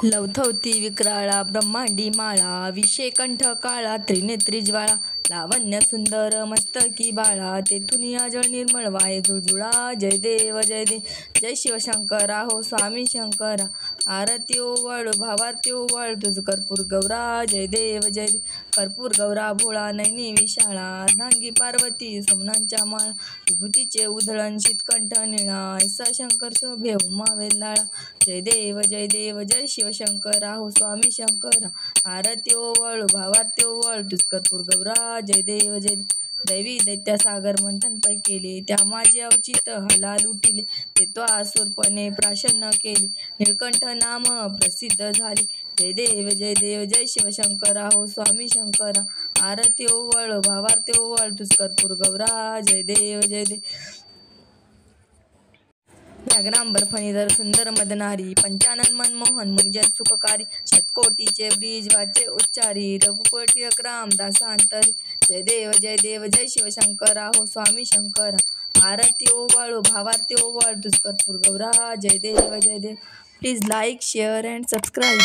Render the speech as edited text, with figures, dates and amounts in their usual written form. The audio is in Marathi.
लवथवती विक्राळा ब्रह्मांडी माळा, विषे कंठ काळा त्रिनेत्री ज्वाळा, लावण्य सुंदर मस्तकी बाळा, तेथून जळ निर्मळ वाहे जुळजुळा. जय देव जय देव जय शिवशंकरा हो स्वामी शंकरा, आरती ओवळ भावारती ओवळ तुझ कर्पूर गौरा. जय देव जय देव कर्पूर गौरा भोळा नैनी विशाळा, अर्धांगी पार्वती सोमनांच्या माळा, विभूतीचे उधळण शीतकंठ निळा, ऐसा शंकर शोभे उमा वेल्लाळा. जय देव जय शिवशंकरा हो स्वामी शंकरा, आरती ओवळ भावारती ओवळ तुझ कर्पूर गौरा. जय देव दैवी दैत्या सागर मंथन पै केले, त्या माझे अवचित हलाल उठिले, ते तो आसुरपणे प्राशन केले, निळकंठ नाम प्रसिद्ध झाले. जय देव जय शिवशंकरा हो स्वामी शंकरा, आरती ओवळ भावारती ओवळ तुझ कर्पूर गौरा. जय देव व्याघ्रांबर फणीधर सुंदर मदनारी, पंचानन मनमोहन मुनिजन सुखकारी, शतकोटीचे ब्रीज वाचे उच्चारी, रघुकुळ टिळक राम दासांतरी. जय देव जय शिवशंकरा हो स्वामी शंकरा, आरती ओवाळू भावारती ओवाळ तुझ कर्पूर गौरा. जय देव please like share and subscribe.